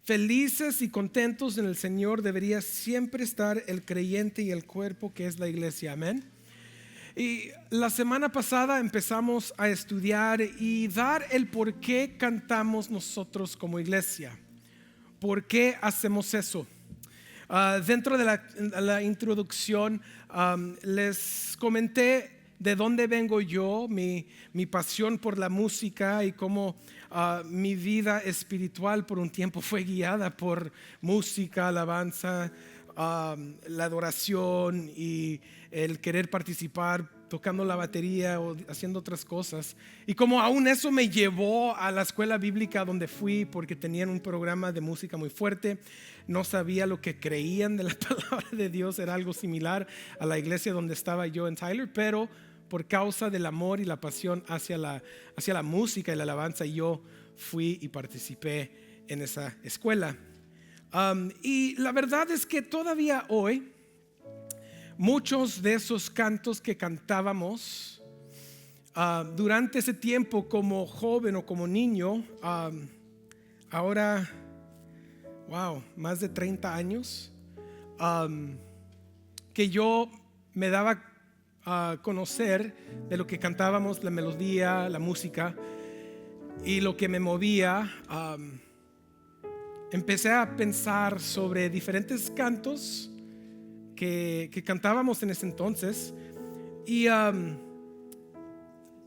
felices y contentos en el Señor debería siempre estar el creyente y el cuerpo que es la iglesia. Amén. Y la semana pasada empezamos a estudiar y dar el por qué cantamos nosotros como iglesia. ¿Por qué hacemos eso? Dentro de la introducción les comenté de dónde vengo yo, mi pasión por la música y cómo mi vida espiritual por un tiempo fue guiada por música, alabanza, la adoración y el querer participar tocando la batería o haciendo otras cosas. Y como aún eso me llevó a la escuela bíblica donde fui, porque tenían un programa de música muy fuerte. No sabía lo que creían de la palabra de Dios, era algo similar a la iglesia donde estaba yo en Tyler, pero por causa del amor y la pasión hacia la música y la alabanza, yo fui y participé en esa escuela. Y la verdad es que todavía hoy muchos de esos cantos que cantábamos durante ese tiempo como joven o como niño, ahora, más de 30 años, que yo me daba a conocer de lo que cantábamos, la melodía, la música y lo que me movía. Empecé a pensar sobre diferentes cantos que cantábamos en ese entonces. Y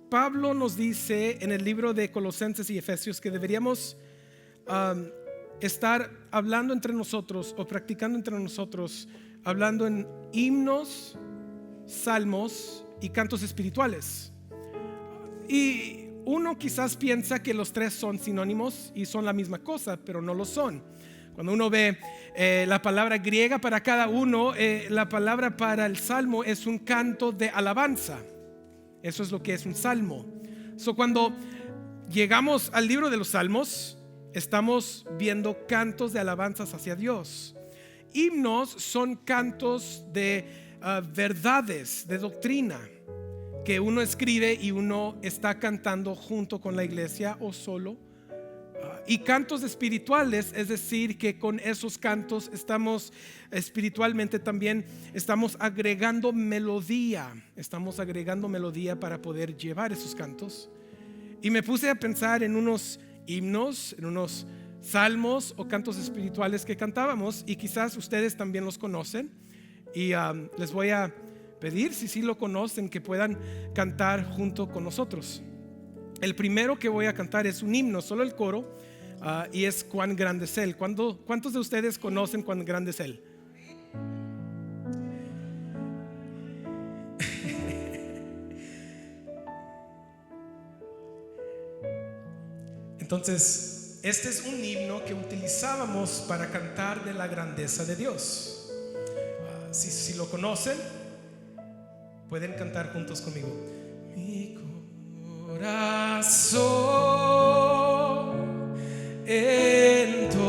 Pablo nos dice en el libro de Colosenses y Efesios que deberíamos estar hablando entre nosotros o practicando entre nosotros, hablando en himnos, salmos y cantos espirituales. Y uno quizás piensa que los tres son sinónimos y son la misma cosa, pero no lo son. Cuando uno ve la palabra griega para cada uno, la palabra para el salmo es un canto de alabanza. Eso es lo que es un salmo. Cuando llegamos al libro de los salmos, estamos viendo cantos de alabanzas hacia Dios. Himnos son cantos de verdades, de doctrina, que uno escribe y uno está cantando junto con la iglesia o solo. Y cantos espirituales, es decir, que con esos cantos estamos espiritualmente también estamos agregando melodía para poder llevar esos cantos. Y me puse a pensar en unos himnos, en unos salmos o cantos espirituales que cantábamos, y quizás ustedes también los conocen. Y les voy a pedir, si sí lo conocen, que puedan cantar junto con nosotros. El primero que voy a cantar es un himno, solo el coro, y es Cuán grande es Él. ¿Cuántos de ustedes conocen Cuán grande es Él? Entonces, este es un himno que utilizábamos para cantar de la grandeza de Dios. Si lo conocen, pueden cantar juntos conmigo. Mi corazón entona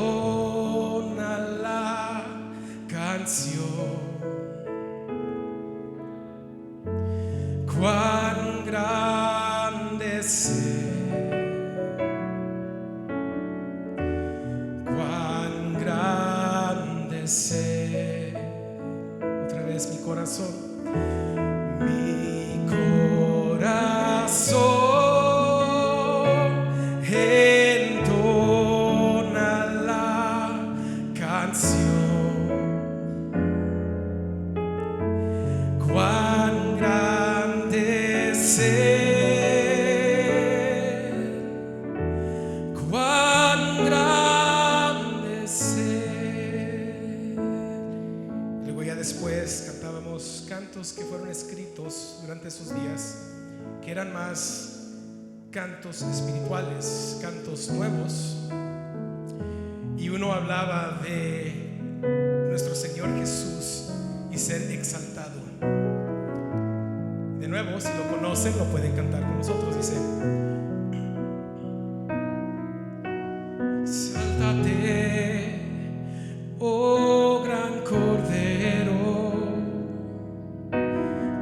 la canción. Cuán grande es Él, cuán grande es Él. Otra vez, mi corazón. Mi corazón entona la canción. Cuán grande es Él, cuán grande es Él. Luego ya después cantábamos cantos que fueron escritos durante esos días, que eran más cantos espirituales, cantos nuevos. Y uno hablaba de nuestro Señor Jesús y ser exaltado. De nuevo, si lo conocen, lo pueden cantar con nosotros. Dice: exáltate, oh gran Cordero,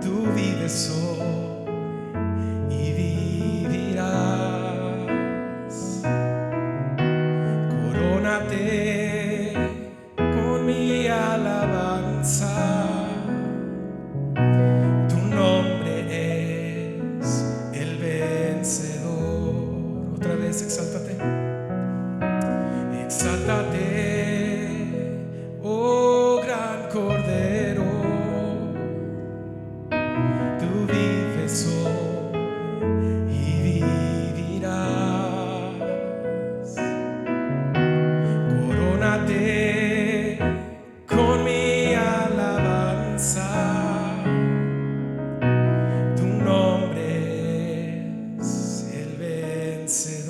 tú vives hoy y vivirás. Corónate alabanza. Tu nombre es el vencedor. Otra vez, exáltate. Exáltate, oh gran Cordero. Tú vives hoy y vivirás. Corónate con mi alabanza. Tu nombre es el vencedor.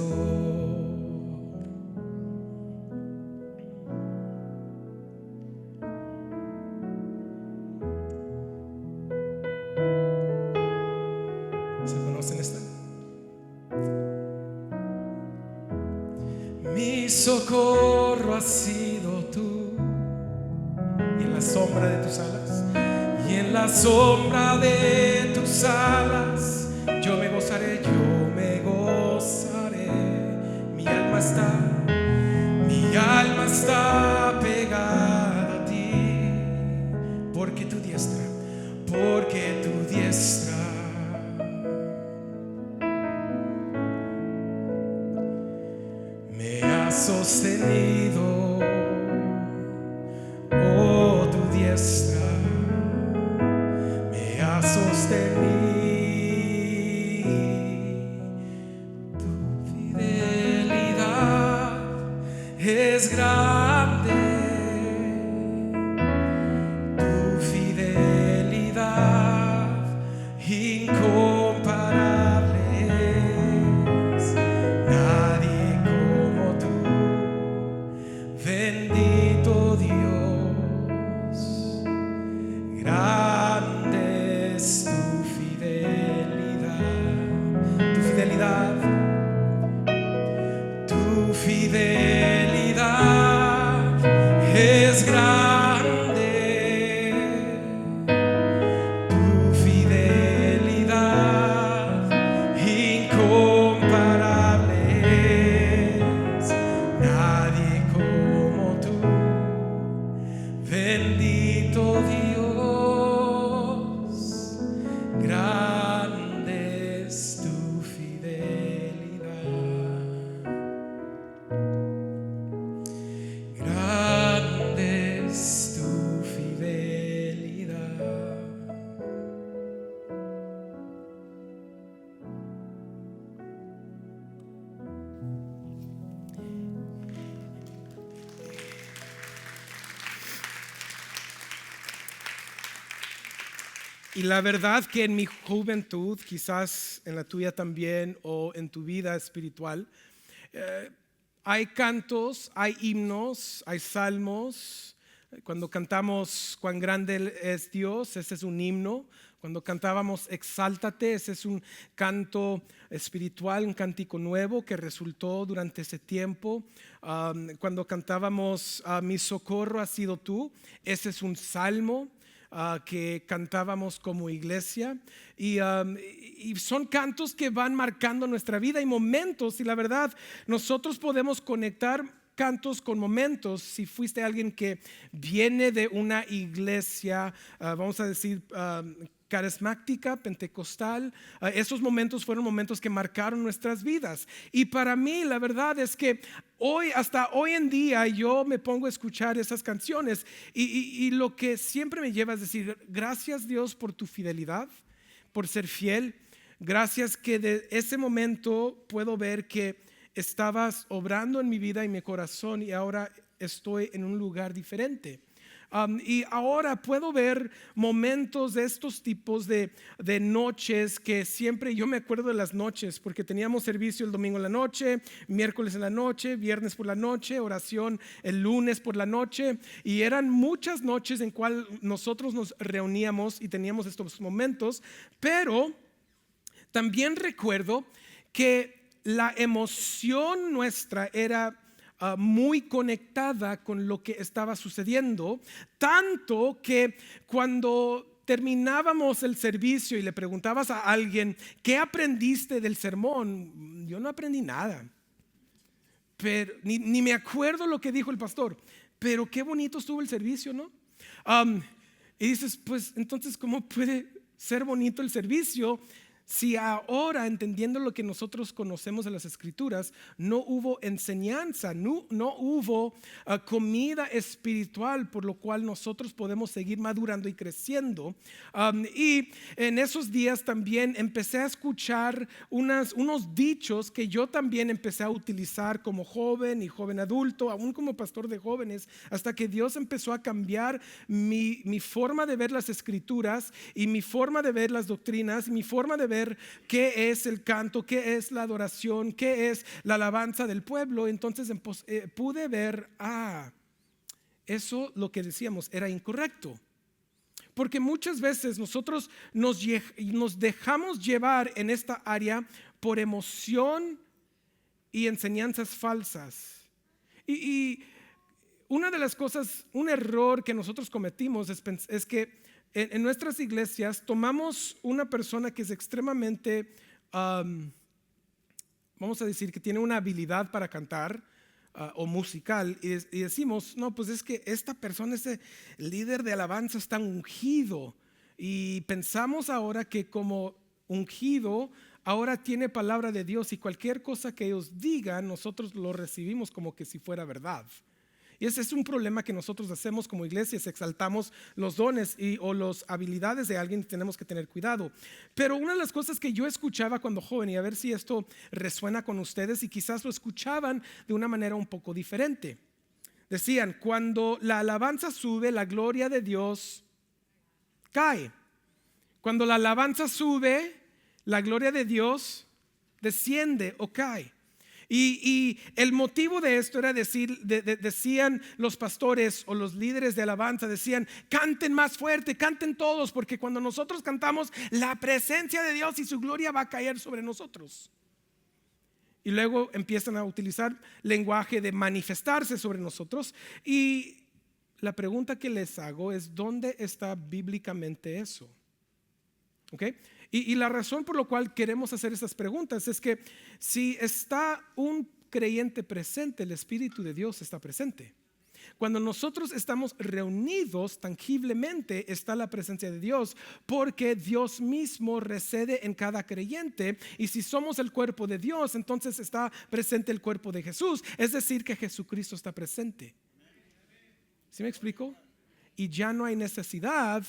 ¿Se conocen esta? Mi socorro has sido tú, y en la sombra de tus alas, y en la sombra de tus alas, yo me gozaré, yo me gozaré. Mi alma está pegada a ti, porque tu diestra me ha sostenido. Oh, tu diestra me ha sostenido. Tu fidelidad es grande. Tu fidelidad incomparable es. Nadie como tú. Bendito Dios, grande es tu fidelidad. Tu fidelidad, tu fidelidad es grande. Tu fidelidad incomparable es. Nadie como tú. Bendito Dios, grande es tu fidelidad. Grande es tu fidelidad. Y la verdad que en mi juventud, quizás en la tuya también, o en tu vida espiritual, hay cantos, hay himnos, hay salmos. Cuando cantamos Cuán grande es Dios, ese es un himno. Cuando cantábamos Exáltate, ese es un canto espiritual, un cántico nuevo que resultó durante ese tiempo. Cuando cantábamos Mi socorro has sido tú, ese es un salmo que cantábamos como iglesia. Y son cantos que van marcando nuestra vida y momentos. Y la verdad, nosotros podemos conectar cantos con momentos. Si fuiste alguien que viene de una iglesia, vamos a decir, carismática, pentecostal, esos momentos fueron momentos que marcaron nuestras vidas. Y para mí la verdad es que hasta hoy en día yo me pongo a escuchar esas canciones y lo que siempre me lleva es decir, gracias Dios por tu fidelidad, por ser fiel. Gracias que de ese momento puedo ver que estabas obrando en mi vida y mi corazón, y ahora estoy en un lugar diferente. Y ahora puedo ver momentos de estos tipos de noches que siempre yo me acuerdo de las noches, porque teníamos servicio el domingo en la noche, miércoles en la noche, viernes por la noche, oración el lunes por la noche, y eran muchas noches en cual nosotros nos reuníamos y teníamos estos momentos. Pero también recuerdo que la emoción nuestra era muy conectada con lo que estaba sucediendo, tanto que cuando terminábamos el servicio y le preguntabas a alguien, ¿qué aprendiste del sermón? Yo no aprendí nada, pero ni me acuerdo lo que dijo el pastor, pero qué bonito estuvo el servicio, ¿no? Y dices, pues entonces, ¿cómo puede ser bonito el servicio si ahora, entendiendo lo que nosotros conocemos de las Escrituras, no hubo enseñanza, no hubo comida espiritual por lo cual nosotros podemos seguir madurando y creciendo? Y en esos días también empecé a escuchar unos dichos que yo también empecé a utilizar como joven y joven adulto, aún como pastor de jóvenes, hasta que Dios empezó a cambiar mi forma de ver las Escrituras y mi forma de ver las doctrinas, mi forma de ver qué es el canto, qué es la adoración, qué es la alabanza del pueblo. Entonces pude ver, eso lo que decíamos era incorrecto. Porque muchas veces nosotros nos dejamos llevar en esta área por emoción y enseñanzas falsas. Y una de las cosas, un error que nosotros cometimos es que en nuestras iglesias tomamos una persona que es extremadamente, vamos a decir, que tiene una habilidad para cantar o musical, y decimos, no, pues es que esta persona, ese líder de alabanza, está ungido, y pensamos ahora que como ungido ahora tiene palabra de Dios, y cualquier cosa que ellos digan nosotros lo recibimos como que si fuera verdad. Y ese es un problema que nosotros hacemos como iglesias: exaltamos los dones o las habilidades de alguien, y tenemos que tener cuidado. Pero una de las cosas que yo escuchaba cuando joven, y a ver si esto resuena con ustedes, y quizás lo escuchaban de una manera un poco diferente, decían: cuando la alabanza sube, la gloria de Dios cae. Cuando la alabanza sube, la gloria de Dios desciende o cae. Y el motivo de esto era decían los pastores o los líderes de alabanza, decían: canten más fuerte, canten todos, porque cuando nosotros cantamos, la presencia de Dios y su gloria va a caer sobre nosotros. Y luego empiezan a utilizar lenguaje de manifestarse sobre nosotros. Y la pregunta que les hago es: ¿dónde está bíblicamente eso? ¿Ok? Y la razón por la cual queremos hacer estas preguntas es que si está un creyente presente, el Espíritu de Dios está presente. Cuando nosotros estamos reunidos, tangiblemente está la presencia de Dios, porque Dios mismo reside en cada creyente. Y si somos el cuerpo de Dios, entonces está presente el cuerpo de Jesús, es decir, que Jesucristo está presente. ¿Sí me explico? Y ya no hay necesidad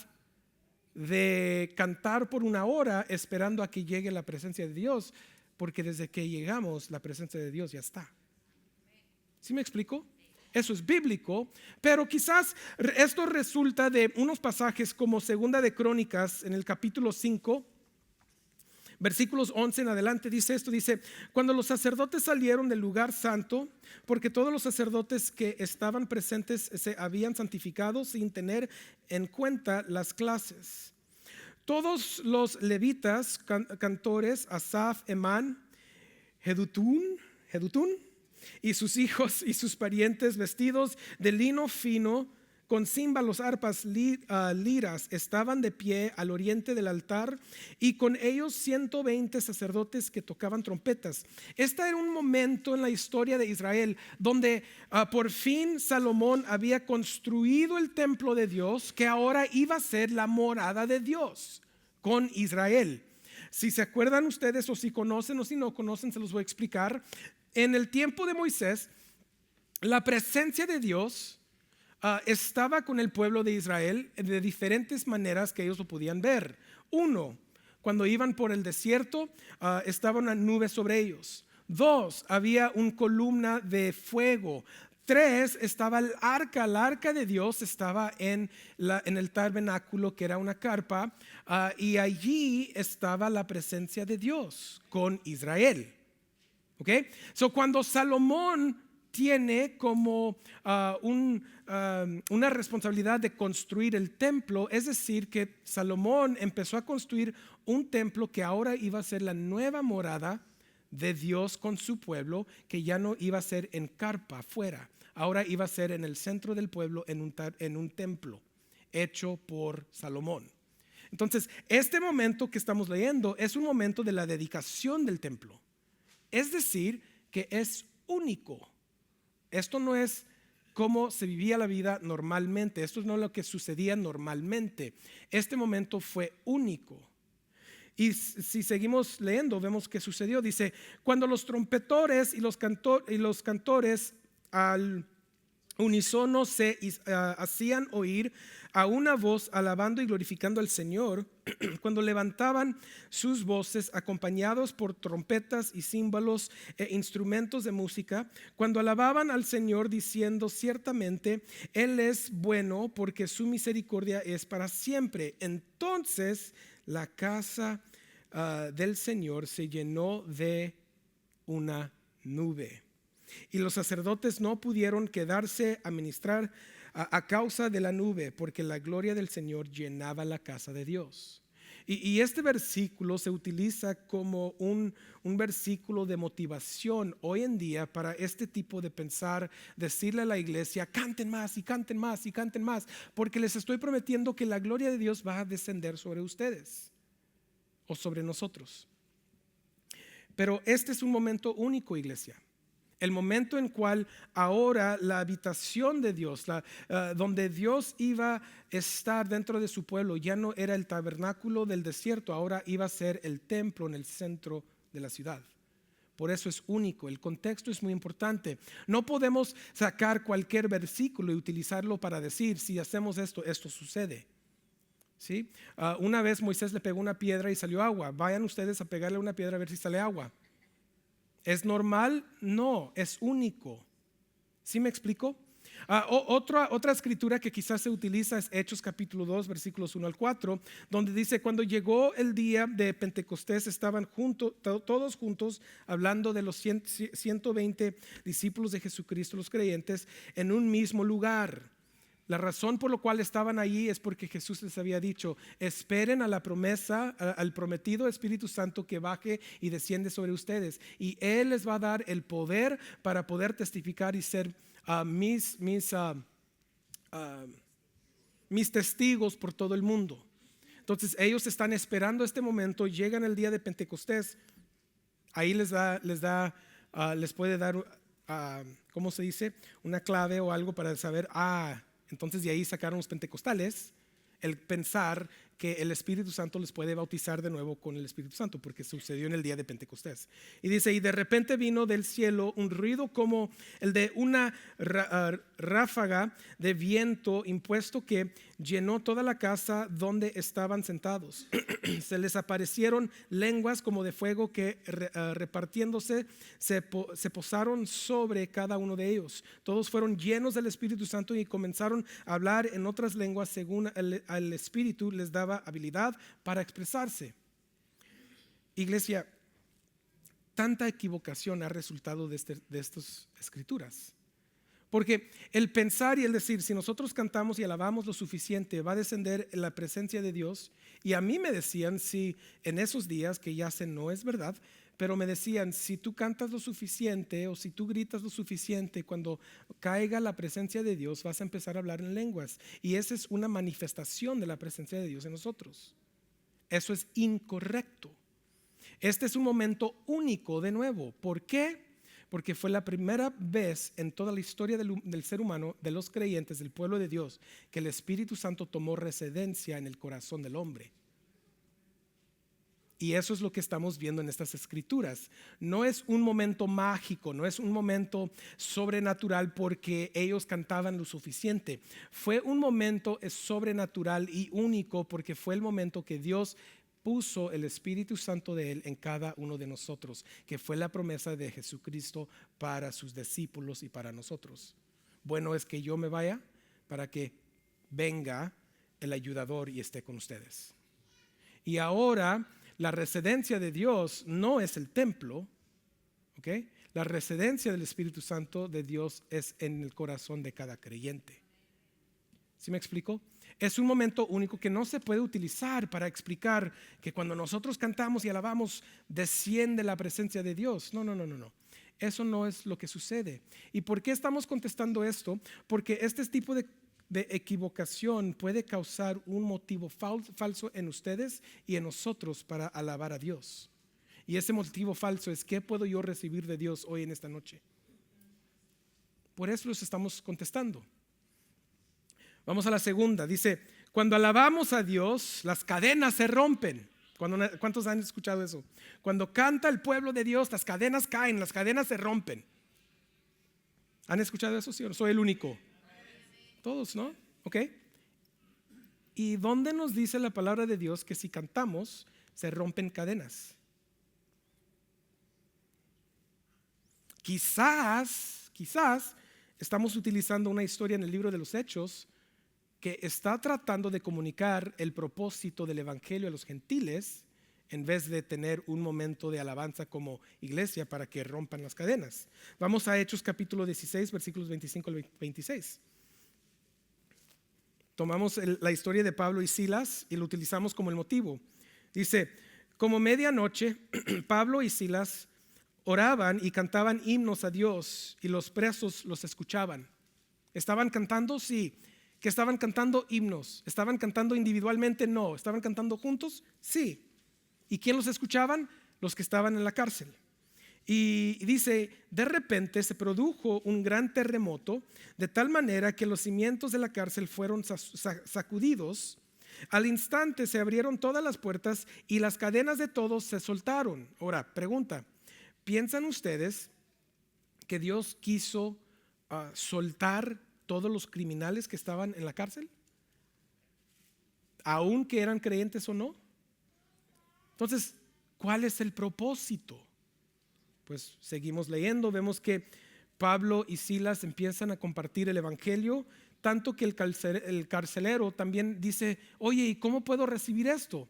de cantar por una hora esperando a que llegue la presencia de Dios, porque desde que llegamos la presencia de Dios ya está. ¿Sí me explico? Eso es bíblico, pero quizás esto resulta de unos pasajes como Segunda de Crónicas en el capítulo 5, versículos 11 en adelante. Dice esto, dice: cuando los sacerdotes salieron del lugar santo, porque todos los sacerdotes que estaban presentes se habían santificado sin tener en cuenta las clases, todos los levitas, cantores, Asaf, Emán, Jedutún y sus hijos y sus parientes, vestidos de lino fino, con címbalos, arpas, liras, estaban de pie al oriente del altar, y con ellos 120 sacerdotes que tocaban trompetas. Este era un momento en la historia de Israel donde por fin Salomón había construido el templo de Dios, que ahora iba a ser la morada de Dios con Israel. Si se acuerdan ustedes, o si conocen o si no conocen, se los voy a explicar. En el tiempo de Moisés, la presencia de Dios estaba con el pueblo de Israel de diferentes maneras que ellos lo podían ver. Uno, cuando iban por el desierto, estaba una nube sobre ellos. Dos, había una columna de fuego. Tres, estaba el arca de Dios estaba en el tabernáculo, que era una carpa, y allí estaba la presencia de Dios con Israel. ¿Ok? So, cuando Salomón tiene como una responsabilidad de construir el templo, es decir, que Salomón empezó a construir un templo que ahora iba a ser la nueva morada de Dios con su pueblo, que ya no iba a ser en carpa afuera, ahora iba a ser en el centro del pueblo, en un templo hecho por Salomón. Entonces, este momento que estamos leyendo es un momento de la dedicación del templo, es decir, que es único. Esto no es cómo se vivía la vida normalmente. Esto no es lo que sucedía normalmente. Este momento fue único. Y si seguimos leyendo, vemos que sucedió. Dice, cuando los trompetores y los cantores al unísono se hacían oír a una voz alabando y glorificando al Señor, cuando levantaban sus voces acompañados por trompetas y címbalos e instrumentos de música, cuando alababan al Señor diciendo ciertamente Él es bueno porque su misericordia es para siempre, entonces la casa del Señor se llenó de una nube. Y los sacerdotes no pudieron quedarse a ministrar a causa de la nube, porque la gloria del Señor llenaba la casa de Dios. Y este versículo se utiliza como un versículo de motivación hoy en día para este tipo de pensar, decirle a la iglesia, canten más y canten más y canten más, porque les estoy prometiendo que la gloria de Dios va a descender sobre ustedes o sobre nosotros. Pero este es un momento único, iglesia. El momento en cual ahora la habitación de Dios, donde Dios iba a estar dentro de su pueblo, ya no era el tabernáculo del desierto, ahora iba a ser el templo en el centro de la ciudad. Por eso es único, el contexto es muy importante. No podemos sacar cualquier versículo y utilizarlo para decir, si hacemos esto, esto sucede. ¿Sí? Una vez Moisés le pegó una piedra y salió agua. Vayan ustedes a pegarle una piedra a ver si sale agua. ¿Es normal? No, es único. ¿Sí me explico? Otra escritura que quizás se utiliza es Hechos capítulo 2 versículos 1 al 4, donde dice, cuando llegó el día de Pentecostés estaban todos juntos hablando de los 120 discípulos de Jesucristo, los creyentes, en un mismo lugar. La razón por la cual estaban allí es porque Jesús les había dicho, esperen a la promesa, al prometido Espíritu Santo que baje y desciende sobre ustedes. Y Él les va a dar el poder para poder testificar y ser mis testigos por todo el mundo. Entonces ellos están esperando este momento, llegan el día de Pentecostés, ahí les puede dar, ¿cómo se dice? Una clave o algo para saber, entonces de ahí sacaron los pentecostales el pensar que el Espíritu Santo les puede bautizar de nuevo con el Espíritu Santo, porque sucedió en el día de Pentecostés. Y dice, y de repente vino del cielo un ruido como el de una ráfaga de viento impuesto que llenó toda la casa donde estaban sentados. Se les aparecieron lenguas como de fuego que repartiéndose se posaron sobre cada uno de ellos. Todos fueron llenos del Espíritu Santo y comenzaron a hablar en otras lenguas según el Espíritu les daba habilidad para expresarse. Iglesia, tanta equivocación ha resultado de estas escrituras. Porque el pensar y el decir, si nosotros cantamos y alabamos lo suficiente, va a descender la presencia de Dios. Y a mí me decían, si en esos días, que ya sé no es verdad, pero me decían, si tú cantas lo suficiente o si tú gritas lo suficiente, cuando caiga la presencia de Dios vas a empezar a hablar en lenguas. Y esa es una manifestación de la presencia de Dios en nosotros. Eso es incorrecto. Este es un momento único de nuevo. ¿Por qué? Porque fue la primera vez en toda la historia del ser humano, de los creyentes, del pueblo de Dios, que el Espíritu Santo tomó residencia en el corazón del hombre. Y eso es lo que estamos viendo en estas escrituras. No es un momento mágico, no es un momento sobrenatural porque ellos cantaban lo suficiente. Fue un momento sobrenatural y único porque fue el momento que Dios puso el Espíritu Santo de Él en cada uno de nosotros, que fue la promesa de Jesucristo para sus discípulos y para nosotros. Bueno es que yo me vaya para que venga el ayudador y esté con ustedes. Y ahora la residencia de Dios no es el templo, ¿ok? La residencia del Espíritu Santo de Dios es en el corazón de cada creyente. ¿Sí me explico? Es un momento único que no se puede utilizar para explicar que cuando nosotros cantamos y alabamos desciende la presencia de Dios. No. Eso no es lo que sucede. ¿Y por qué estamos contestando esto? Porque este tipo de equivocación puede causar un motivo falso en ustedes y en nosotros para alabar a Dios. Y ese motivo falso es: ¿qué puedo yo recibir de Dios hoy en esta noche? Por eso los estamos contestando. Vamos a la segunda. Dice, cuando alabamos a Dios, las cadenas se rompen. ¿Cuántos han escuchado eso? Cuando canta el pueblo de Dios, las cadenas caen, las cadenas se rompen. ¿Han escuchado eso? ¿Sí o no? Soy el único. Todos, ¿no? Ok. ¿Y dónde nos dice la palabra de Dios que si cantamos se rompen cadenas? Quizás estamos utilizando una historia en el libro de los Hechos que está tratando de comunicar el propósito del evangelio a los gentiles, en vez de tener un momento de alabanza como iglesia para que rompan las cadenas. Vamos a Hechos capítulo 16, versículos 25 al 26. Tomamos la historia de Pablo y Silas y lo utilizamos como el motivo. Dice, como medianoche, Pablo y Silas oraban y cantaban himnos a Dios y los presos los escuchaban. ¿Estaban cantando? Sí. ¿Que estaban cantando himnos? ¿Estaban cantando individualmente? No. ¿Estaban cantando juntos? Sí. ¿Y quién los escuchaban? Los que estaban en la cárcel. Y dice, de repente se produjo un gran terremoto, de tal manera que los cimientos de la cárcel fueron sacudidos. Al instante se abrieron todas las puertas y las cadenas de todos se soltaron. Ahora, pregunta, ¿piensan ustedes que Dios quiso soltar todos los criminales que estaban en la cárcel? Aunque eran creyentes o no. Entonces, ¿cuál es el propósito? Pues seguimos leyendo, vemos que Pablo y Silas empiezan a compartir el evangelio, tanto que el carcelero también dice, oye, ¿y cómo puedo recibir esto?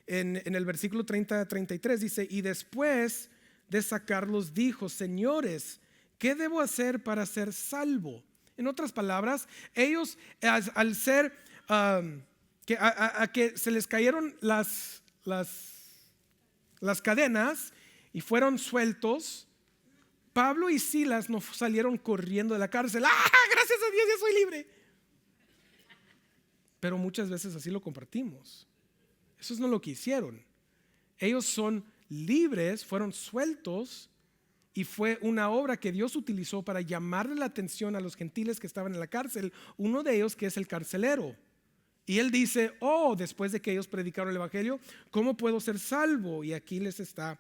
En el versículo 30-33 dice, y después de sacarlos dijo, señores, ¿qué debo hacer para ser salvo? En otras palabras, ellos al ser que se les cayeron las cadenas y fueron sueltos, Pablo y Silas no salieron corriendo de la cárcel. Gracias a Dios, ya soy libre. Pero muchas veces así lo compartimos. Eso no es lo que hicieron. Ellos son libres, fueron sueltos. Y fue una obra que Dios utilizó para llamarle la atención a los gentiles que estaban en la cárcel. Uno de ellos que es el carcelero. Y él dice, después de que ellos predicaron el evangelio, ¿cómo puedo ser salvo? Y aquí les está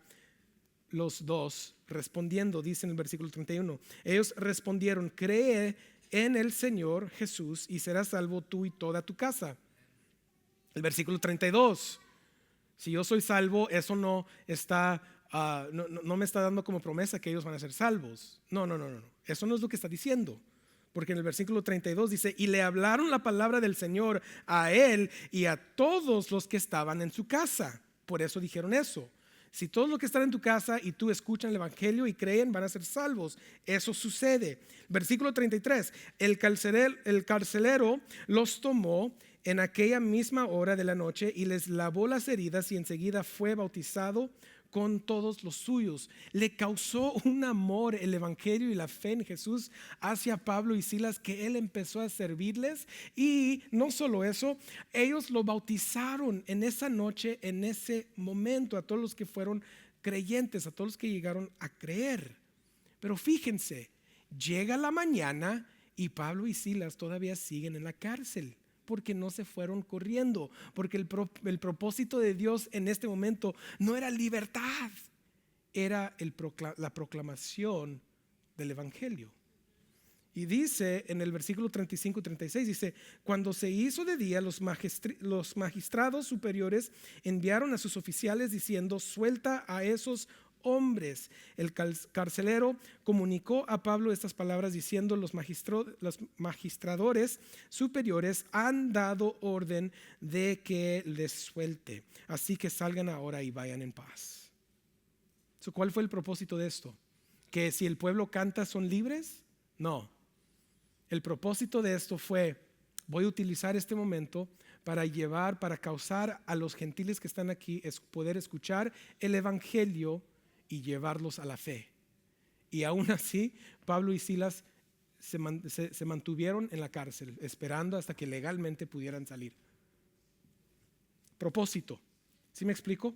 los dos respondiendo, dice en el versículo 31. Ellos respondieron, cree en el Señor Jesús y serás salvo tú y toda tu casa. El versículo 32. Si yo soy salvo, eso no está... no me está dando como promesa que ellos van a ser salvos. No. Eso no es lo que está diciendo. Porque en el versículo 32 dice, y le hablaron la palabra del Señor a él y a todos los que estaban en su casa. Por eso dijeron eso. Si todos los que están en tu casa y tú escuchan el evangelio y creen, van a ser salvos. Eso sucede. Versículo 33, el carcelero los tomó en aquella misma hora de la noche y les lavó las heridas y enseguida fue bautizado con todos los suyos. Le causó un amor el evangelio y la fe en Jesús hacia Pablo y Silas, que él empezó a servirles. Y no solo eso, ellos lo bautizaron en esa noche, en ese momento, a todos los que fueron creyentes, a todos los que llegaron a creer. Pero fíjense, llega la mañana y Pablo y Silas todavía siguen en la cárcel, porque no se fueron corriendo, porque el propósito de Dios en este momento no era libertad, era la proclamación del evangelio. Y dice en el versículo 35 y 36, dice, cuando se hizo de día, los magistrados superiores enviaron a sus oficiales diciendo, suelta a esos hombres. El carcelero comunicó a Pablo estas palabras diciendo, los magistradores superiores han dado orden de que les suelte, así que salgan ahora y vayan en paz. ¿Cuál fue el propósito de esto? ¿Que si el pueblo canta son libres? No. El propósito de esto fue, voy a utilizar este momento para causar a los gentiles que están aquí poder escuchar el evangelio y llevarlos a la fe. Y aún así, Pablo y Silas se mantuvieron en la cárcel, esperando hasta que legalmente pudieran salir. Propósito. ¿Sí me explico?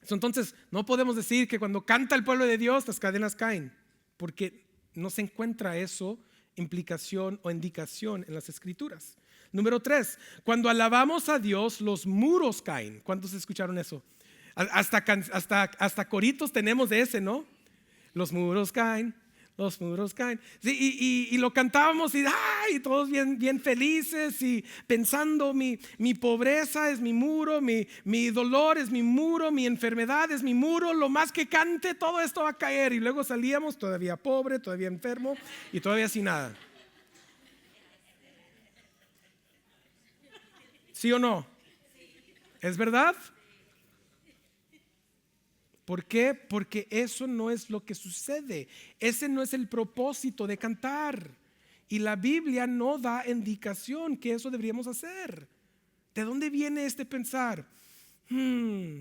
Entonces, no podemos decir que cuando canta el pueblo de Dios, las cadenas caen, porque No se encuentra eso, implicación o indicación en las escrituras. Número 3, cuando alabamos a Dios, los muros caen. ¿Cuántos escucharon eso? Hasta coritos tenemos de ese, ¿no? Los muros caen, los muros caen. Sí, y lo cantábamos y todos bien felices y pensando mi pobreza es mi muro, mi dolor es mi muro, mi enfermedad es mi muro. Lo más que cante, todo esto va a caer. Y luego salíamos todavía pobre, todavía enfermo y todavía sin nada. ¿Sí o no? ¿Es verdad? ¿Por qué? Porque eso no es lo que sucede. Ese no es el propósito de cantar. Y la Biblia no da indicación que eso deberíamos hacer. ¿De dónde viene este pensar?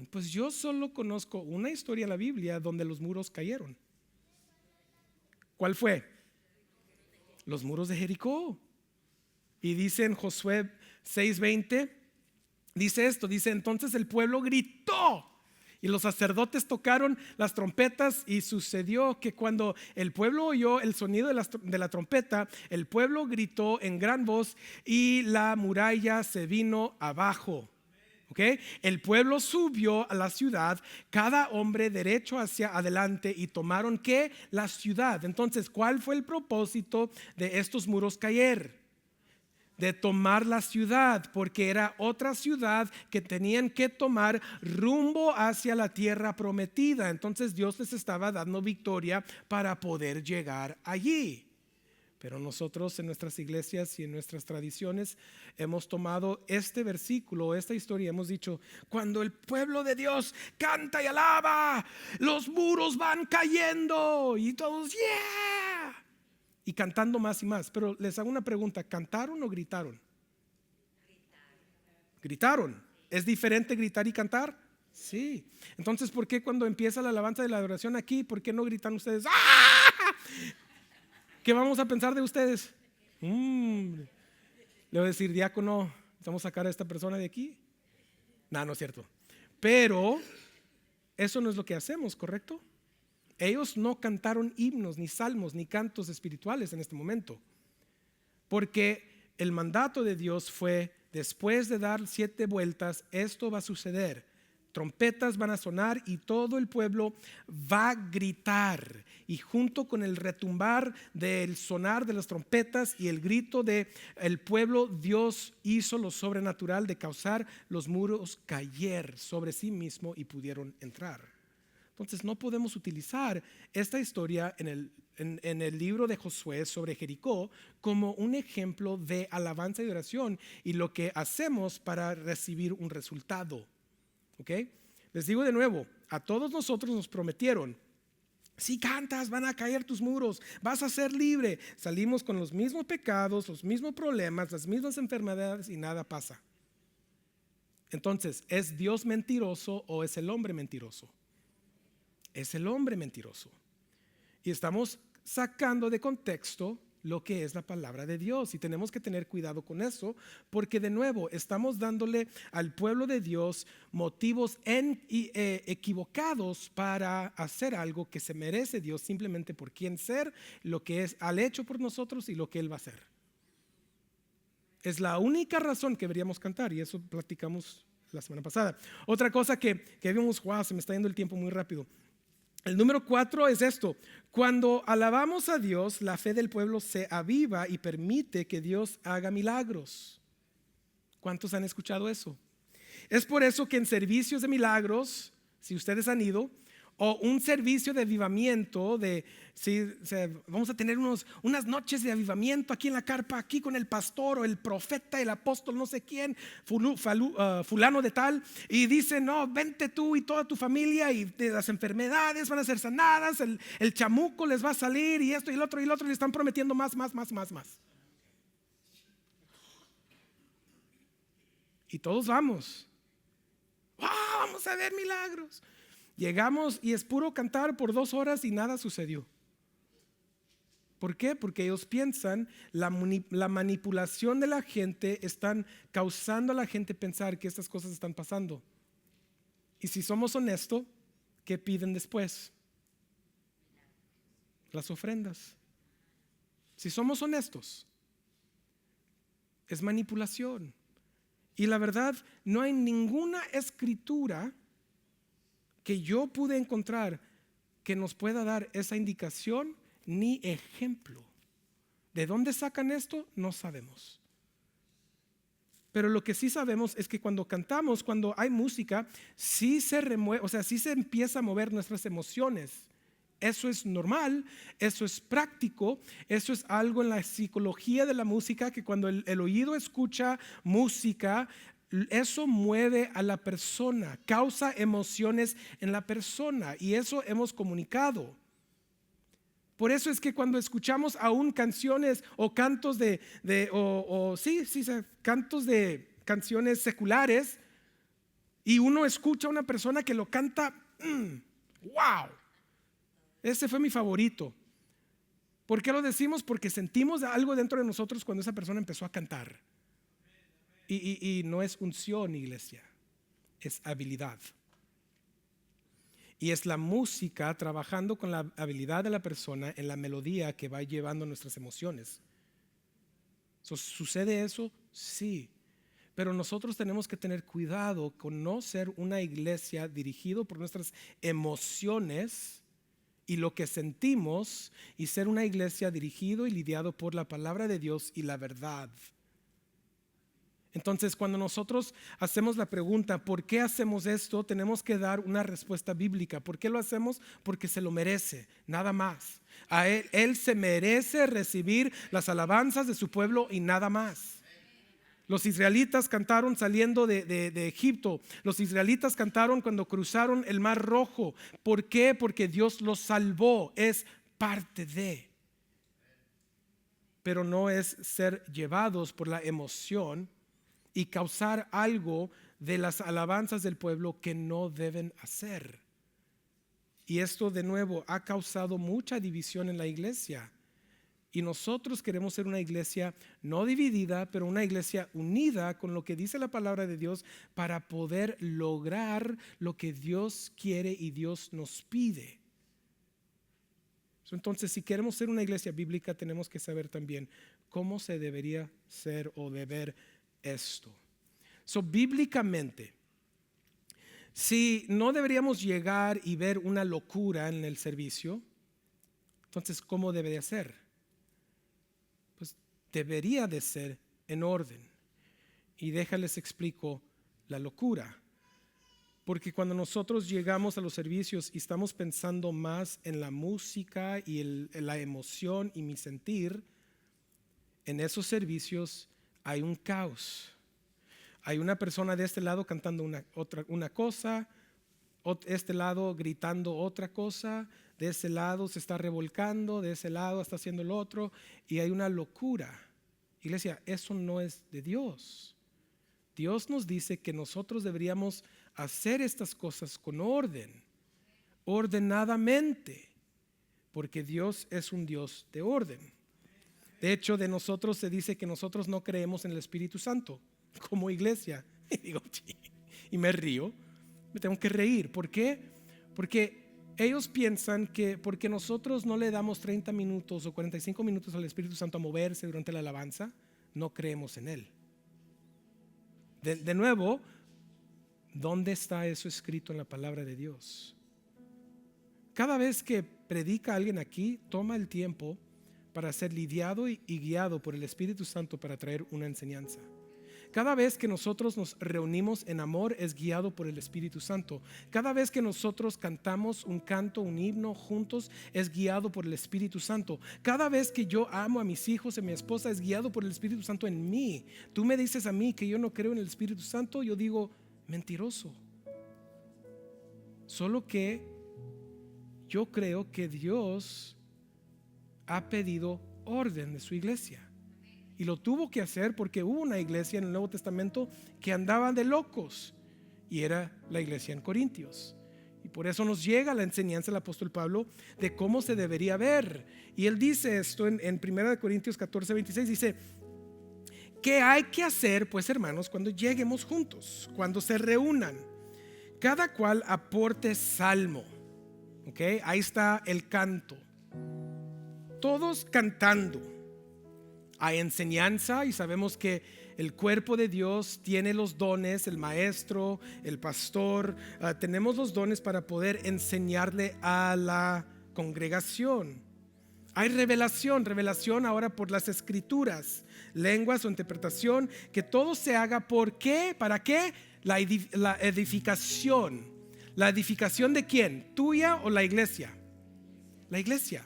Pues yo solo conozco una historia en la Biblia donde los muros cayeron. ¿Cuál fue? Los muros de Jericó. Y dice en Josué 6:20, dice esto, dice: entonces el pueblo gritó y los sacerdotes tocaron las trompetas, y sucedió que cuando el pueblo oyó el sonido de la trompeta, el pueblo gritó en gran voz y la muralla se vino abajo. ¿Okay? El pueblo subió a la ciudad, cada hombre derecho hacia adelante, y tomaron ¿qué? La ciudad. Entonces, ¿cuál fue el propósito de estos muros caer? De tomar la ciudad, porque era otra ciudad que tenían que tomar rumbo hacia la tierra prometida. Entonces Dios les estaba dando victoria para poder llegar allí. Pero nosotros en nuestras iglesias y en nuestras tradiciones hemos tomado este versículo, esta historia, hemos dicho: cuando el pueblo de Dios canta y alaba, los muros van cayendo y todos ¡yeah! Y cantando más y más. Pero les hago una pregunta: ¿cantaron o gritaron? Gritaron. ¿Es diferente gritar y cantar? Sí. Entonces, ¿por qué cuando empieza la alabanza de la adoración aquí, por qué no gritan ustedes ¡ah! ¿Qué vamos a pensar de ustedes? Le voy a decir: diácono, ¿vamos a sacar a esta persona de aquí? No es cierto. Pero eso no es lo que hacemos, ¿correcto? Ellos no cantaron himnos, ni salmos, ni cantos espirituales en este momento, porque el mandato de Dios fue: después de dar 7 vueltas, esto va a suceder. Trompetas van a sonar y todo el pueblo va a gritar, y junto con el retumbar del sonar de las trompetas y el grito del pueblo, Dios hizo lo sobrenatural de causar los muros caer sobre sí mismo y pudieron entrar. Entonces no podemos utilizar esta historia en el libro de Josué sobre Jericó como un ejemplo de alabanza y oración y lo que hacemos para recibir un resultado. ¿Ok? Les digo de nuevo, a todos nosotros nos prometieron: si cantas van a caer tus muros, vas a ser libre. Salimos con los mismos pecados, los mismos problemas, las mismas enfermedades y nada pasa. Entonces, ¿es Dios mentiroso o es el hombre mentiroso? Es el hombre mentiroso. Y estamos sacando de contexto lo que es la palabra de Dios, y tenemos que tener cuidado con eso, porque de nuevo estamos dándole al pueblo de Dios motivos equivocados para hacer algo que se merece Dios simplemente por quién ser, lo que es al hecho por nosotros y lo que Él va a hacer. Es la única razón que deberíamos cantar, y eso platicamos la semana pasada. Otra cosa que vimos, se me está yendo el tiempo muy rápido. El número 4 es esto: cuando alabamos a Dios, la fe del pueblo se aviva y permite que Dios haga milagros. ¿Cuántos han escuchado eso? Es por eso que en servicios de milagros, si ustedes han ido, o un servicio de avivamiento, vamos a tener unas noches de avivamiento aquí en la carpa, aquí con el pastor o el profeta, el apóstol, no sé quién, fulano de tal, y dice: no, vente tú y toda tu familia, y de las enfermedades van a ser sanadas, el chamuco les va a salir, y esto y el otro, y le están prometiendo más. Y todos vamos. Vamos a ver milagros. Llegamos y es puro cantar por 2 horas y nada sucedió. ¿Por qué? Porque ellos piensan, la manipulación de la gente están causando a la gente pensar que estas cosas están pasando. Y si somos honestos, ¿qué piden después? Las ofrendas. si somos honestos, es manipulación. Y la verdad, no hay ninguna escritura que yo pude encontrar que nos pueda dar esa indicación ni ejemplo. ¿De dónde sacan esto? No sabemos. Pero lo que sí sabemos es que cuando cantamos, cuando hay música, sí se remueve, o sea, sí se empieza a mover nuestras emociones. Eso es normal, eso es práctico, eso es algo en la psicología de la música, que cuando el oído escucha música, eso mueve a la persona, causa emociones en la persona, y eso hemos comunicado. Por eso es que cuando escuchamos aún canciones o cantos cantos de canciones seculares, y uno escucha a una persona que lo canta, wow, ese fue mi favorito. ¿Por qué lo decimos? Porque sentimos algo dentro de nosotros cuando esa persona empezó a cantar. Y no es unción, iglesia, es habilidad. Y es la música trabajando con la habilidad de la persona en la melodía que va llevando nuestras emociones. ¿Sucede eso? Sí. Pero nosotros tenemos que tener cuidado con no ser una iglesia dirigido por nuestras emociones y lo que sentimos, y ser una iglesia dirigido y lidiado por la palabra de Dios y la verdad. Entonces, cuando nosotros hacemos la pregunta, ¿por qué hacemos esto?, tenemos que dar una respuesta bíblica. ¿Por qué lo hacemos? Porque se lo merece, nada más. A él se merece recibir las alabanzas de su pueblo y nada más. Los israelitas cantaron saliendo de Egipto. Los israelitas cantaron cuando cruzaron el Mar Rojo. ¿Por qué? Porque Dios los salvó. Es parte de. Pero no es ser llevados por la emoción y causar algo de las alabanzas del pueblo que no deben hacer. Y esto de nuevo ha causado mucha división en la iglesia. Y nosotros queremos ser una iglesia no dividida, pero una iglesia unida con lo que dice la palabra de Dios para poder lograr lo que Dios quiere y Dios nos pide. Entonces, si queremos ser una iglesia bíblica, tenemos que saber también cómo se debería ser o deber esto. Bíblicamente, si no deberíamos llegar y ver una locura en el servicio, entonces, ¿cómo debería ser? Pues debería de ser en orden. Y déjales explico la locura. Porque cuando nosotros llegamos a los servicios y estamos pensando más en la música y en la emoción y mi sentir, en esos servicios hay un caos. Hay una persona de este lado cantando una cosa, este lado gritando otra cosa, de ese lado se está revolcando, de ese lado está haciendo el otro, y hay una locura. Iglesia, eso no es de Dios. Dios nos dice que nosotros deberíamos hacer estas cosas con orden, ordenadamente, porque Dios es un Dios de orden. De hecho, de nosotros se dice que nosotros no creemos en el Espíritu Santo como iglesia. Y digo, y me río, me tengo que reír. ¿Por qué? Porque ellos piensan que porque nosotros no le damos 30 minutos o 45 minutos al Espíritu Santo a moverse durante la alabanza, no creemos en Él. De nuevo, ¿dónde está eso escrito en la palabra de Dios? Cada vez que predica alguien aquí, toma el tiempo para ser lidiado y guiado por el Espíritu Santo para traer una enseñanza. Cada vez que nosotros nos reunimos en amor es guiado por el Espíritu Santo. Cada vez que nosotros cantamos un canto, un himno juntos es guiado por el Espíritu Santo. Cada vez que yo amo a mis hijos y a mi esposa es guiado por el Espíritu Santo en mí. Tú me dices a mí que yo no creo en el Espíritu Santo, yo digo mentiroso. Solo que yo creo que Dios ha pedido orden de su iglesia. Y lo tuvo que hacer porque hubo una iglesia en el Nuevo Testamento que andaba de locos, y era la iglesia en Corintios. Y por eso nos llega la enseñanza del apóstol Pablo de cómo se debería ver. Y él dice esto en 1 Corintios 14:26, dice: ¿qué hay que hacer, pues, hermanos, cuando lleguemos juntos? Cuando se reúnan, cada cual aporte salmo. ¿Ok? Ahí está el canto. Todos cantando. Hay enseñanza y sabemos que el cuerpo de Dios tiene los dones, el maestro, el pastor, tenemos los dones para poder enseñarle a la congregación. Hay revelación ahora por las escrituras, lenguas o interpretación, que todo se haga ¿por qué? ¿Para qué? La edificación. ¿La edificación de quién? ¿Tuya o la iglesia? La iglesia.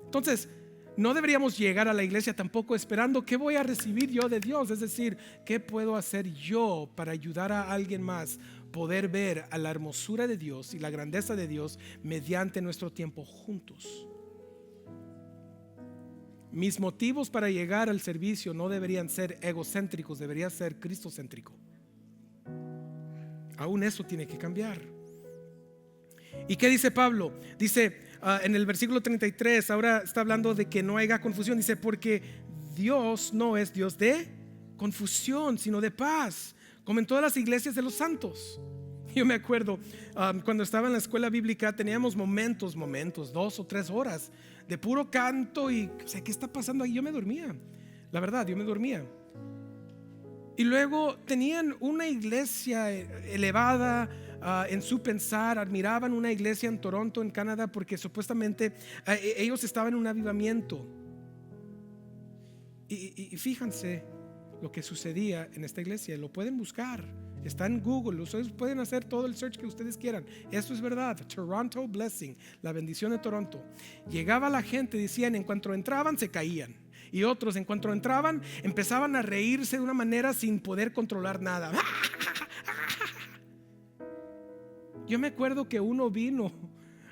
Entonces, no deberíamos llegar a la iglesia tampoco esperando qué voy a recibir yo de Dios. Es decir, qué puedo hacer yo para ayudar a alguien más poder ver a la hermosura de Dios y la grandeza de Dios mediante nuestro tiempo juntos. Mis motivos para llegar al servicio no deberían ser egocéntricos, debería ser cristocéntrico. Aún eso tiene que cambiar. ¿Y qué dice Pablo? Dice en el versículo 33, ahora está hablando de que no haya confusión. Dice, porque Dios no es Dios de confusión, sino de paz, como en todas las iglesias de los santos. Yo me acuerdo cuando estaba en la escuela bíblica, teníamos momentos, 2 o 3 horas de puro canto y o sea, ¿qué está pasando ahí? Yo me dormía, la verdad, yo me dormía. Y luego tenían una iglesia elevada en su pensar, admiraban una iglesia en Toronto, en Canadá, porque supuestamente ellos estaban en un avivamiento. Y fíjense lo que sucedía en esta iglesia, lo pueden buscar, está en Google, ustedes pueden hacer todo el search que ustedes quieran. Esto es verdad, Toronto Blessing, la bendición de Toronto. Llegaba la gente, decían, en cuanto entraban se caían. Y otros en cuanto entraban empezaban a reírse de una manera sin poder controlar nada. Yo me acuerdo que uno vino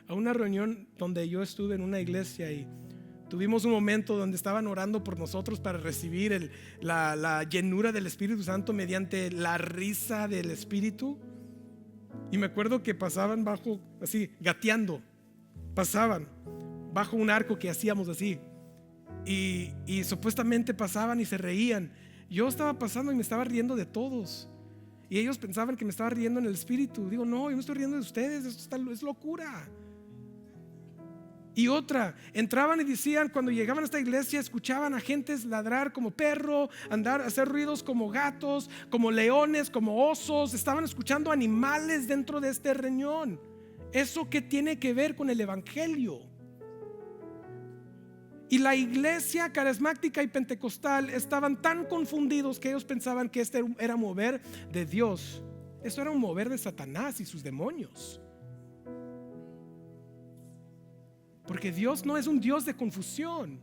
a una reunión donde yo estuve en una iglesia y tuvimos un momento donde estaban orando por nosotros para recibir la llenura del Espíritu Santo mediante la risa del Espíritu. Y me acuerdo que pasaban bajo, así, gateando, pasaban bajo un arco que hacíamos así. Y supuestamente pasaban y se reían. Yo estaba pasando y me estaba riendo de todos. Y ellos pensaban que me estaba riendo en el espíritu. Digo, no, yo me estoy riendo de ustedes, esto es locura. Y otra, entraban y decían, cuando llegaban a esta iglesia, escuchaban a gentes ladrar como perro, andar, hacer ruidos como gatos, como leones, como osos. Estaban escuchando animales dentro de este reunión. ¿Eso qué tiene que ver con el evangelio? Y la iglesia carismática y pentecostal estaban tan confundidos que ellos pensaban que este era mover de Dios. Esto era un mover de Satanás y sus demonios. Porque Dios no es un Dios de confusión,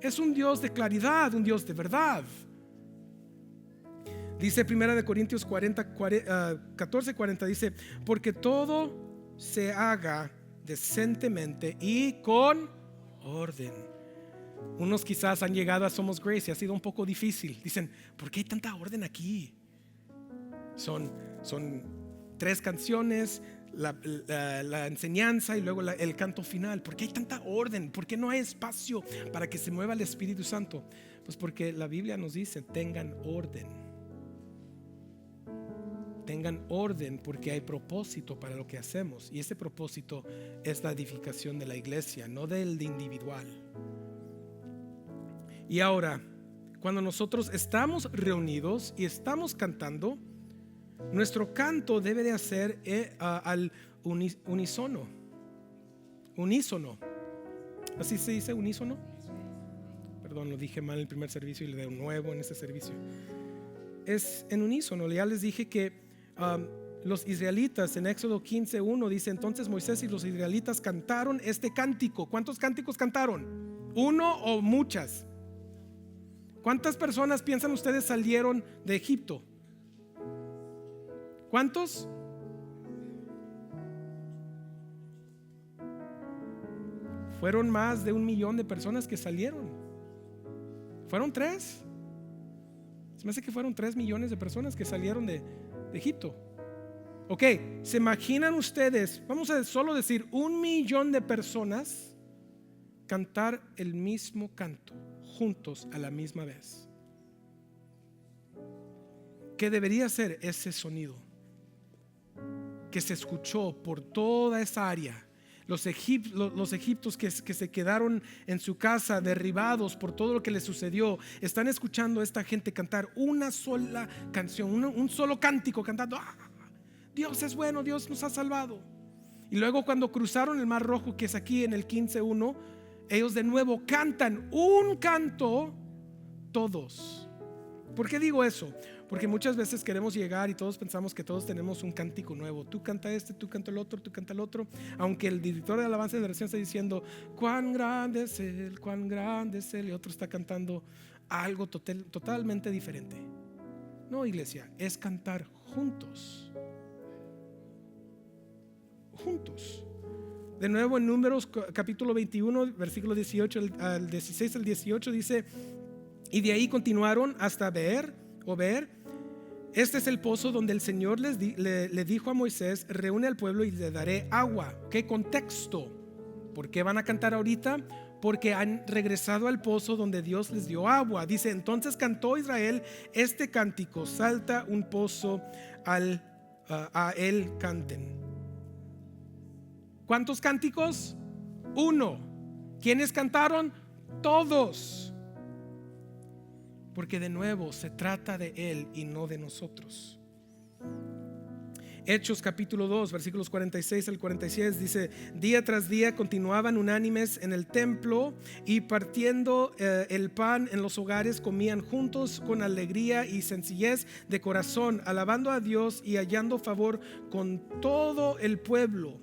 es un Dios de claridad, un Dios de verdad. Dice 1 Corintios 14:40, dice, porque todo se haga decentemente y con orden. Unos quizás han llegado a Somos Grace y ha sido un poco difícil. Dicen, ¿por qué hay tanta orden aquí? Son 3 canciones, la enseñanza y luego el canto final. ¿Por qué hay tanta orden? ¿Por qué no hay espacio para que se mueva el Espíritu Santo? Pues porque la Biblia nos dice, tengan orden. Tengan orden porque hay propósito para lo que hacemos. Y ese propósito es la edificación de la iglesia, no del individual. Y ahora, cuando nosotros estamos reunidos y estamos cantando, nuestro canto debe de hacer al unísono. Unísono. ¿Así se dice unísono? Perdón, lo dije mal en el primer servicio y le doy un nuevo en este servicio. Es en unísono. Ya les dije que los israelitas en Éxodo 15:1 dice, entonces Moisés y los israelitas cantaron este cántico. ¿Cuántos cánticos cantaron? ¿Uno o muchas? ¿Cuántas personas piensan ustedes salieron de Egipto? ¿Cuántos? Fueron más de 1 millón de personas que salieron. ¿Fueron 3? Se me hace que fueron 3 millones de personas que salieron de Egipto. Ok, ¿se imaginan ustedes? Vamos a solo decir 1 millón de personas cantar el mismo canto juntos a la misma vez. ¿Qué debería ser ese sonido que se escuchó por toda esa área? Los egipcios que se quedaron en su casa derribados por todo lo que les sucedió, están escuchando a esta gente cantar una sola canción, un solo cántico cantando: Dios es bueno, Dios nos ha salvado. Y luego cuando cruzaron el Mar Rojo, que es aquí en el 15:1, ellos de nuevo cantan un canto todos. ¿Por qué digo eso? Porque muchas veces queremos llegar y todos pensamos que todos tenemos un cántico nuevo. Tú canta este, tú canta el otro, tú canta el otro. Aunque el director de alabanza de la oración está diciendo: cuán grande es Él, cuán grande es Él, y otro está cantando algo totalmente diferente. No, iglesia, es cantar juntos. Juntos. De nuevo en Números capítulo 21, versículo 18 al 16 al 18 dice: y de ahí continuaron hasta Beer. Este es el pozo donde el Señor le dijo a Moisés: reúne al pueblo y le daré agua. ¿Qué contexto? ¿Por qué van a cantar ahorita? Porque han regresado al pozo donde Dios les dio agua. Dice: entonces cantó Israel este cántico: salta un pozo a él canten. ¿Cuántos cánticos? Uno. ¿Quiénes cantaron? Todos. Porque de nuevo se trata de Él y no de nosotros. Hechos capítulo 2 versículos 46 al 46 dice: día tras día continuaban unánimes en el templo y partiendo el pan en los hogares comían juntos con alegría y sencillez de corazón, alabando a Dios y hallando favor con todo el pueblo.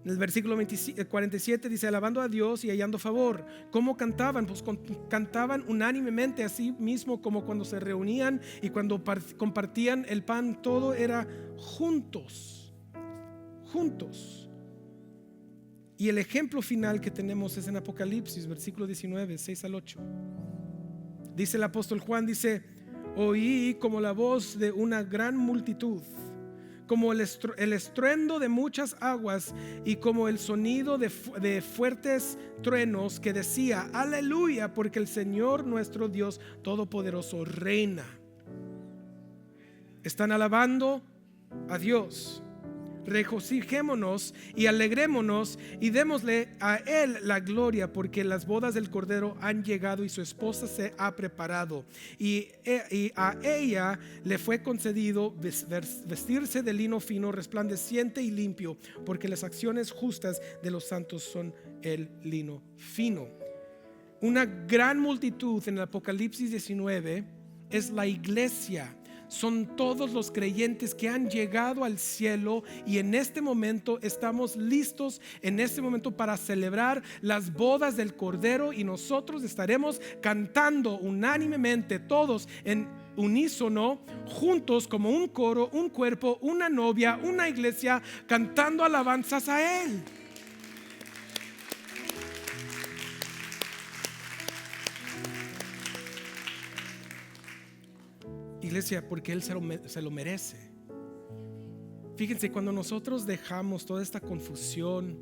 En el versículo 47 dice: alabando a Dios y hallando favor. ¿Cómo cantaban? Pues cantaban unánimemente, así mismo como cuando se reunían y cuando compartían el pan. Todo era juntos. Y el ejemplo final que tenemos es en Apocalipsis, versículo 19, 6 al 8. Dice el apóstol Juan, dice: oí como la voz de una gran multitud, como el estruendo de muchas aguas y como el sonido de fuertes truenos, que decía: aleluya, porque el Señor nuestro Dios Todopoderoso reina. Están alabando a Dios. Regocijémonos y alegrémonos y démosle a Él la gloria, porque las bodas del Cordero han llegado y su esposa se ha preparado, y a ella le fue concedido vestirse de lino fino, resplandeciente y limpio, porque las acciones justas de los santos son el lino fino. Una gran multitud en el Apocalipsis 19 es la iglesia. Son todos los creyentes que han llegado al cielo, y en este momento estamos listos para celebrar las bodas del Cordero, y nosotros estaremos cantando unánimemente, todos en unísono, juntos como un coro, un cuerpo, una novia, una iglesia, cantando alabanzas a Él. Iglesia, porque Él se lo merece. Fíjense, cuando nosotros dejamos toda esta confusión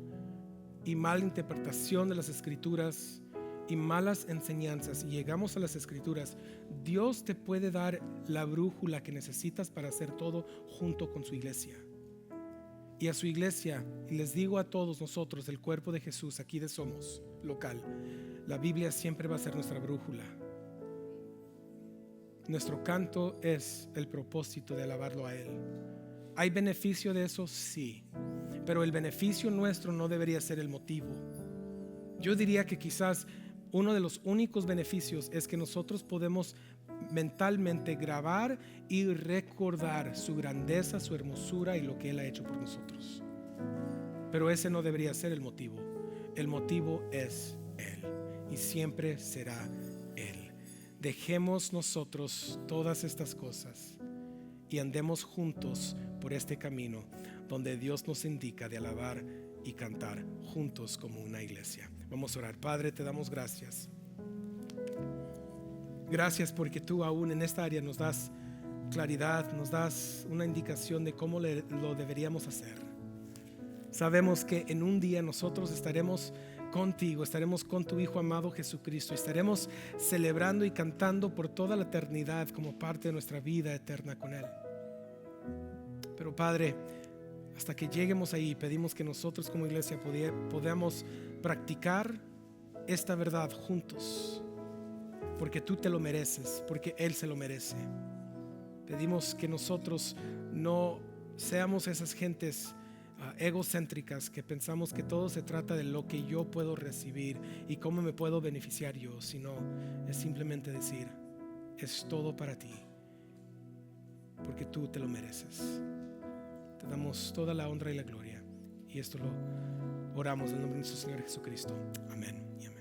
y mala interpretación de las escrituras y malas enseñanzas y llegamos a las escrituras, Dios te puede dar la brújula que necesitas para hacer todo junto con su iglesia. Y a su iglesia, y les digo a todos nosotros, el cuerpo de Jesús aquí de Somos local, la Biblia siempre va a ser nuestra brújula. Nuestro canto es el propósito de alabarlo a Él. ¿Hay beneficio de eso? Sí, pero el beneficio nuestro no debería ser el motivo. Yo diría que quizás uno de los únicos beneficios es que nosotros podemos mentalmente grabar y recordar su grandeza, su hermosura y lo que Él ha hecho por nosotros. Pero ese no debería ser el motivo. El motivo es Él y siempre será Él. Dejemos nosotros todas estas cosas y andemos juntos por este camino donde Dios nos indica de alabar y cantar juntos como una iglesia. Vamos a orar. Padre, te damos gracias. Gracias porque tú aún en esta área nos das claridad, nos das una indicación de cómo lo deberíamos hacer. Sabemos que en un día nosotros estaremos contigo, estaremos con tu Hijo amado Jesucristo, estaremos celebrando y cantando por toda la eternidad como parte de nuestra vida eterna con Él. Pero Padre, hasta que lleguemos ahí, pedimos que nosotros como iglesia podamos practicar esta verdad juntos, porque tú te lo mereces, porque Él se lo merece. Pedimos que nosotros no seamos esas gentes egocéntricas que pensamos que todo se trata de lo que yo puedo recibir y cómo me puedo beneficiar yo, sino es simplemente decir, es todo para ti, porque tú te lo mereces. Te damos toda la honra y la gloria, y esto lo oramos en el nombre de nuestro Señor Jesucristo. Amén y amén.